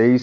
23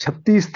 36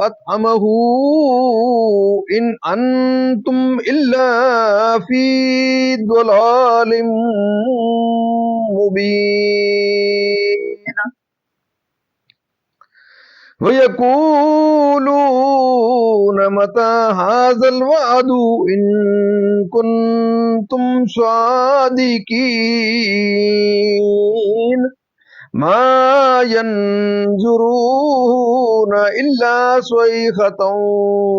أطعمه إن أنتم إلا في ضلال مبين ويقولون متى هذا الوعد إن كنتم صادقين ما ينظرون إلا صيحة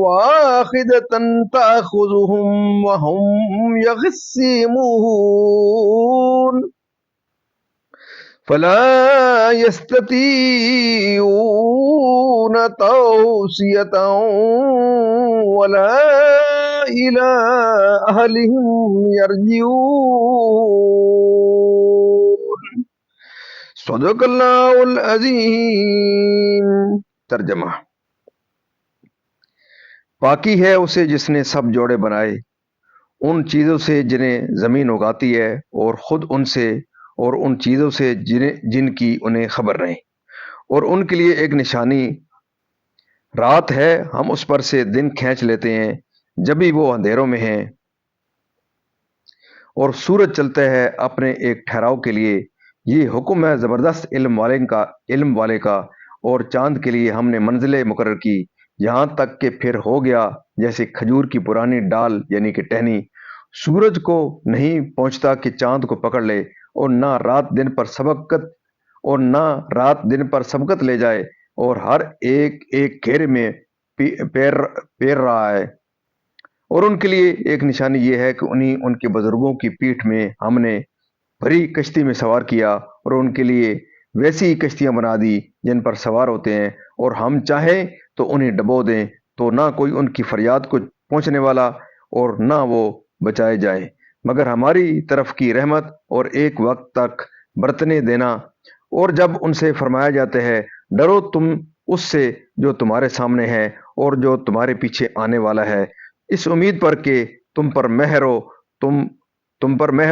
واحدة تأخذهم وهم يخصمون فلا يستطيعون توصية ولا إلى أهلهم يرجعون صدق اللہ العظیم۔ ترجمہ: پاکی ہے اسے جس نے سب جوڑے بنائے، ان چیزوں سے جنہیں زمین اگاتی ہے، اور خود ان سے اور ان چیزوں سے جن کی انہیں خبر نہیں، اور ان کے لیے ایک نشانی رات ہے، ہم اس پر سے دن کھینچ لیتے ہیں جب بھی وہ اندھیروں میں ہیں، اور سورج چلتا ہے اپنے ایک ٹھہراؤ کے لیے۔ یہ حکم ہے زبردست علم والے کا، اور چاند کے لیے ہم نے منزلیں مقرر کی، یہاں تک کہ پھر ہو گیا جیسے کھجور کی پرانی ڈال یعنی کہ ٹہنی۔ سورج کو نہیں پہنچتا کہ چاند کو پکڑ لے، اور نہ رات دن پر سبقت لے جائے، اور ہر ایک گھیرے میں پیر رہا ہے۔ اور ان کے لیے ایک نشانی یہ ہے کہ ان کے بزرگوں کی پیٹھ میں ہم نے بھری کشتی میں سوار کیا، اور ان کے لیے ویسی ہی کشتیاں بنا دی جن پر سوار ہوتے ہیں، اور ہم چاہیں تو انہیں ڈبو دیں تو نہ کوئی ان کی فریاد کو پہنچنے والا اور نہ وہ بچائے جائیں، مگر ہماری طرف کی رحمت اور ایک وقت تک برتنے دینا۔ اور جب ان سے فرمایا جاتا ہے ڈرو تم اس سے جو تمہارے سامنے ہے اور جو تمہارے پیچھے آنے والا ہے، اس امید پر کہ تم پر مہر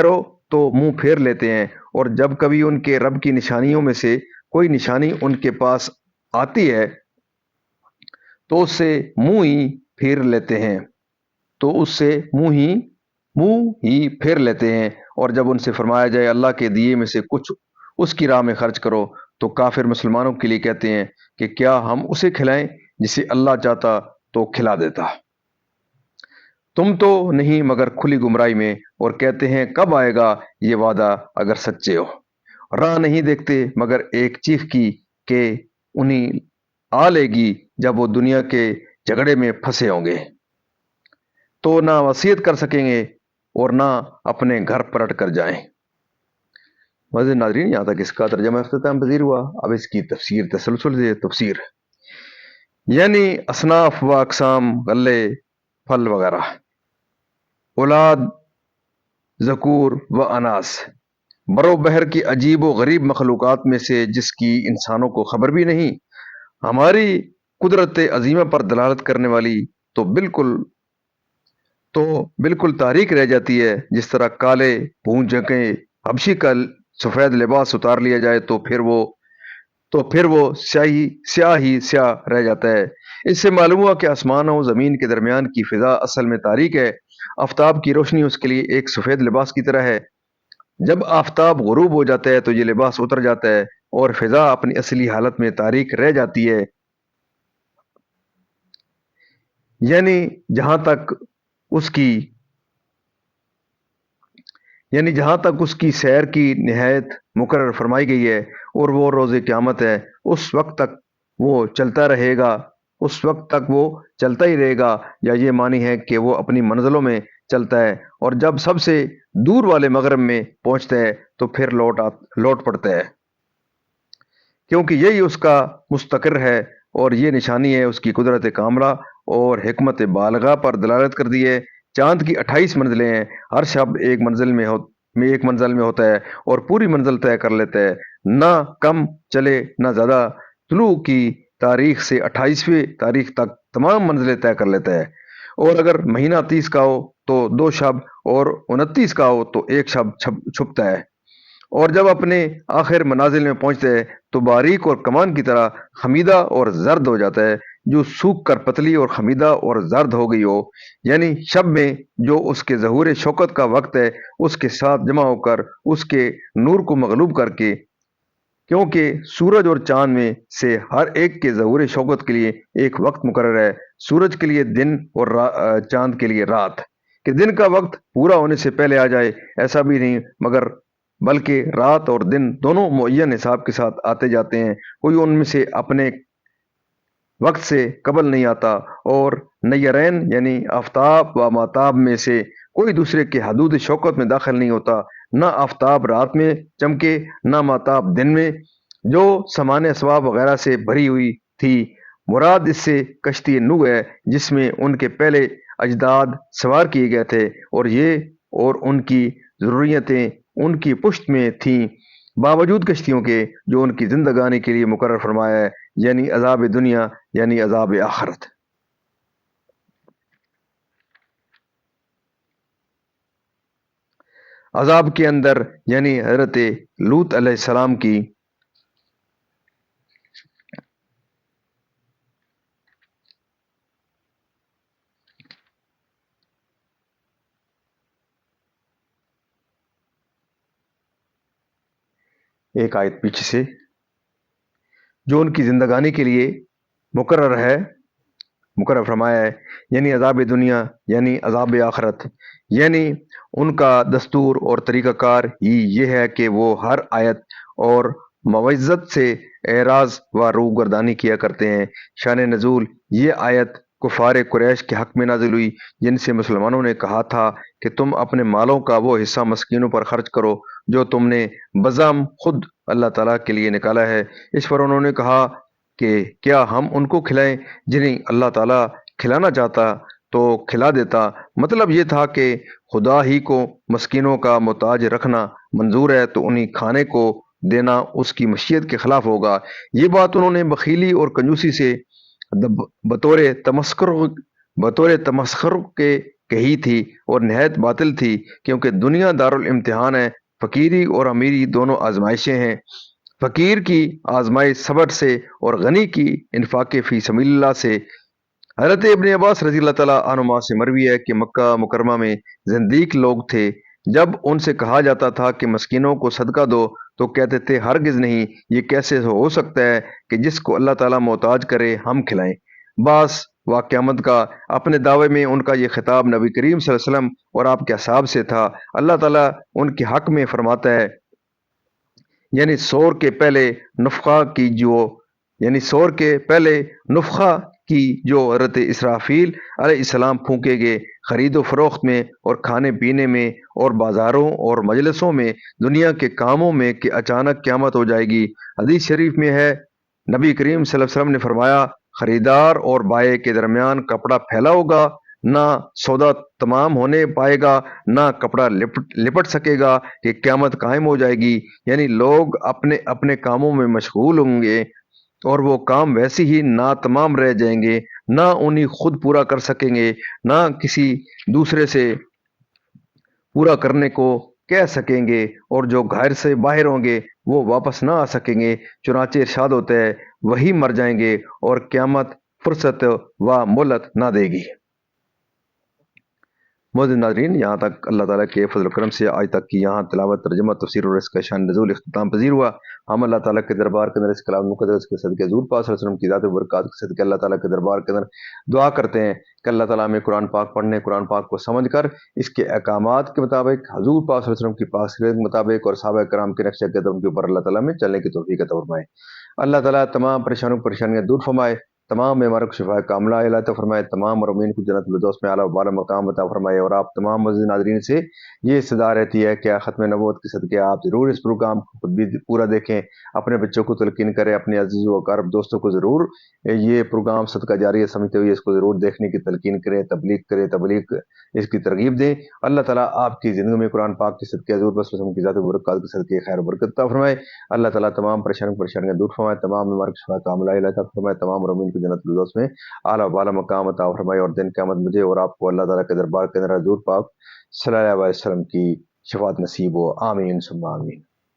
ہو تو منہ پھیر لیتے ہیں، اور جب کبھی ان کے رب کی نشانیوں میں سے کوئی نشانی ان کے پاس آتی ہے تو اس سے منہ ہی پھیر لیتے ہیں، اور جب ان سے فرمایا جائے اللہ کے دیے میں سے کچھ اس کی راہ میں خرچ کرو، تو کافر مسلمانوں کے لیے کہتے ہیں کہ کیا ہم اسے کھلائیں جسے اللہ چاہتا تو کھلا دیتا۔ تم تو نہیں مگر کھلی گمراہی میں، اور کہتے ہیں کب آئے گا یہ وعدہ اگر سچے ہو۔ راہ نہیں دیکھتے مگر ایک چیخ کی کہ انہیں آ لے گی جب وہ دنیا کے جھگڑے میں پھنسے ہوں گے، تو نہ وصیت کر سکیں گے اور نہ اپنے گھر پلٹ کر جائیں۔ معزز ناظرین، یہاں تک اس کا ترجمہ اختتام پذیر ہوا۔ اب اس کی تسلسل سے تفسیر، یعنی اصناف و اقسام، غلے، پھل وغیرہ، اولاد، ذکور و اناث، برو بحر کی عجیب و غریب مخلوقات میں سے جس کی انسانوں کو خبر بھی نہیں، ہماری قدرت عظیمہ پر دلالت کرنے والی تو بالکل تاریک رہ جاتی ہے، جس طرح کالے بھونجکے حبشی کا سفید لباس اتار لیا جائے تو پھر وہ سیاہ رہ جاتا ہے۔ اس سے معلوم ہوا کہ آسمان و زمین کے درمیان کی فضا اصل میں تاریک ہے، آفتاب کی روشنی اس کے لیے ایک سفید لباس کی طرح ہے۔ جب آفتاب غروب ہو جاتا ہے تو یہ لباس اتر جاتا ہے اور فضا اپنی اصلی حالت میں تاریک رہ جاتی ہے، یعنی جہاں تک اس کی سیر کی نہایت مقرر فرمائی گئی ہے، اور وہ روز قیامت ہے، اس وقت تک وہ چلتا ہی رہے گا، یا یہ معنی ہے کہ وہ اپنی منزلوں میں چلتا ہے، اور جب سب سے دور والے مغرب میں پہنچتا ہے تو پھر لوٹ پڑتا ہے، کیونکہ یہی اس کا مستقر ہے، اور یہ نشانی ہے اس کی قدرت کاملہ اور حکمت بالغہ پر دلالت کر دی ہے۔ چاند کی 28 منزلیں ہیں، ہر شب ایک منزل میں ہوتا ہے اور پوری منزل طے کر لیتا ہے، نہ کم چلے نہ زیادہ۔ طلوع کی تاریخ سے 28ویں تاریخ تک تمام منزلیں طے کر لیتا ہے، اور اگر مہینہ 30 کا ہو تو 2 شب، اور 29 کا ہو تو 1 شب چھپتا ہے، اور جب اپنے آخر منازل میں پہنچتا ہے تو باریک اور کمان کی طرح خمیدہ اور زرد ہو جاتا ہے، جو سوکھ کر پتلی اور خمیدہ اور زرد ہو گئی ہو، یعنی شب میں جو اس کے ظہور شوکت کا وقت ہے، اس کے ساتھ جمع ہو کر اس کے نور کو مغلوب کر کے، کیونکہ سورج اور چاند میں سے ہر ایک کے ظہور شوکت کے لیے ایک وقت مقرر ہے، سورج کے لیے دن اور چاند کے لیے رات، کہ دن کا وقت پورا ہونے سے پہلے آ جائے ایسا بھی نہیں، مگر بلکہ رات اور دن دونوں معین حساب کے ساتھ آتے جاتے ہیں، کوئی ان میں سے اپنے وقت سے قبل نہیں آتا، اور نیرین یعنی آفتاب و ماتاب میں سے کوئی دوسرے کے حدود شوکت میں داخل نہیں ہوتا، نہ آفتاب رات میں چمکے نہ ماتاب دن میں، جو سامان اسباب وغیرہ سے بھری ہوئی تھی۔ مراد اس سے کشتی نوح ہے، جس میں ان کے پہلے اجداد سوار کیے گئے تھے، اور یہ اور ان کی ضروریتیں ان کی پشت میں تھیں، باوجود کشتیوں کے جو ان کی زندگانی کے لیے مقرر فرمایا ہے، یعنی عذاب دنیا یعنی عذاب آخرت۔ عذاب کے اندر یعنی حضرت لوط علیہ السلام کی ایک آیت پیچھے سے جو ان کی زندگانی کے لیے مقرر ہے، مقرر فرمایا ہے، یعنی عذاب دنیا یعنی عذاب آخرت، یعنی ان کا دستور اور طریقہ کار ہی یہ ہے کہ وہ ہر آیت اور معزت سے اعراض و روگردانی کیا کرتے ہیں۔ شان نزول: یہ آیت کفار قریش کے حق میں نازل ہوئی، جن سے مسلمانوں نے کہا تھا کہ تم اپنے مالوں کا وہ حصہ مسکینوں پر خرچ کرو جو تم نے بزعم خود اللہ تعالیٰ کے لیے نکالا ہے۔ اس پر انہوں نے کہا کہ کیا ہم ان کو کھلائیں جنہیں اللہ تعالیٰ کھلانا چاہتا تو کھلا دیتا۔ مطلب یہ تھا کہ خدا ہی کو مسکینوں کا محتاج رکھنا منظور ہے تو انہیں کھانے کو دینا اس کی مشیت کے خلاف ہوگا۔ یہ بات انہوں نے بخیلی اور کنجوسی سے بطور تمسخر کے کہی تھی، اور نہایت باطل تھی، کیونکہ دنیا دارالامتحان ہے، فقیری اور امیری دونوں آزمائشیں ہیں۔ فقیر کی آزمائش صبر سے اور غنی کی انفاق فی سبیل اللہ سے۔ حضرت ابن عباس رضی اللہ تعالیٰ عنہما سے مروی ہے کہ مکہ مکرمہ میں زندیق لوگ تھے، جب ان سے کہا جاتا تھا کہ مسکینوں کو صدقہ دو تو کہتے تھے ہرگز نہیں، یہ کیسے ہو سکتا ہے کہ جس کو اللہ تعالیٰ محتاج کرے ہم کھلائیں۔ بعض واقعات کا اپنے دعوے میں ان کا یہ خطاب نبی کریم صلی اللہ علیہ وسلم اور آپ کے اصحاب سے تھا۔ اللہ تعالیٰ ان کے حق میں فرماتا ہے، یعنی سور کے پہلے نفخہ کی جو حضرت اسرافیل علیہ السلام پھونکے گے، خرید و فروخت میں اور کھانے پینے میں اور بازاروں اور مجلسوں میں، دنیا کے کاموں میں، کہ اچانک قیامت ہو جائے گی۔ حدیث شریف میں ہے، نبی کریم صلی اللہ علیہ وسلم نے فرمایا، خریدار اور بائع کے درمیان کپڑا پھیلا ہوگا، نہ سودا تمام ہونے پائے گا، نہ کپڑا لپٹ سکے گا کہ قیامت قائم ہو جائے گی، یعنی لوگ اپنے اپنے کاموں میں مشغول ہوں گے، اور وہ کام ویسے ہی ناتمام رہ جائیں گے، نہ انہیں خود پورا کر سکیں گے، نہ کسی دوسرے سے پورا کرنے کو کہہ سکیں گے، اور جو گھر سے باہر ہوں گے وہ واپس نہ آ سکیں گے۔ چنانچہ ارشاد ہوتا ہے، وہی مر جائیں گے اور قیامت فرصت و مہلت نہ دے گی۔ معزز ناظرین، یہاں تک اللہ تعالیٰ کے فضل و کرم سے آج تک کی یہاں تلاوت، ترجمہ، تفسیر اور اس کا شان نزول اختتام پذیر ہوا۔ ہم اللہ تعالیٰ کے دربار کے اندر اس کلام مقدس کے صدقے حضور پاک صلی اللہ علیہ وسلم کی ذات و برکات کے صدقے اللہ تعالیٰ کے دربار کے اندر دعا کرتے ہیں کہ اللہ تعالیٰ ہمیں قرآن پاک پڑھنے، قرآن پاک کو سمجھ کر اس کے احکامات کے مطابق، حضور پاک صلی اللہ علیہ وسلم کی پاک سیرت کے مطابق اور صحابہ کرام کے نقش قدم کے اوپر اللہ تعالیٰ میں چلنے کی توفیق عطا فرمائے۔ اللہ تعالیٰ تمام پریشانیاں دور فرمائے، تمام بیماروں کو شفا کاملہ عطا فرمائے، تمام مرحومین کو جنت الفردوس میں اعلیٰ و بالا مقام عطا فرمائے، اور آپ تمام معزز ناظرین سے یہ استدعا رہتی ہے کہ ختم نبوت کے صدقے آپ ضرور اس پروگرام کو خود بھی پورا دیکھیں، اپنے بچوں کو تلقین کریں، اپنے عزیز و اقارب دوستوں کو ضرور یہ پروگرام صدقہ جاریہ سمجھتے ہوئے اس کو ضرور دیکھنے کی تلقین کریں، تبلیغ اس کی ترغیب دیں۔ اللہ تعالیٰ آپ کی زندگی میں قرآن پاک کے صدقے حضور صلی اللہ علیہ وسلم کی ذات و برکات کے صدقے خیر و برکت عطا فرمائے۔ اللہ تعالیٰ تمام پریشانیاں دور فرمائے، تمام بیمار کو شفا کاملہ عطا فرمائے، تمام مرحومین کو جنت الفردوس میں اعلیٰ و بالا مقام عطا فرمائے، اور دن قیامت مجھے اور آپ کو اللہ تعالیٰ کے دربار کے اندر حضور پاک صلی اللہ علیہ وسلم کی شفاعت نصیب ہو۔ آمین ثم آمین۔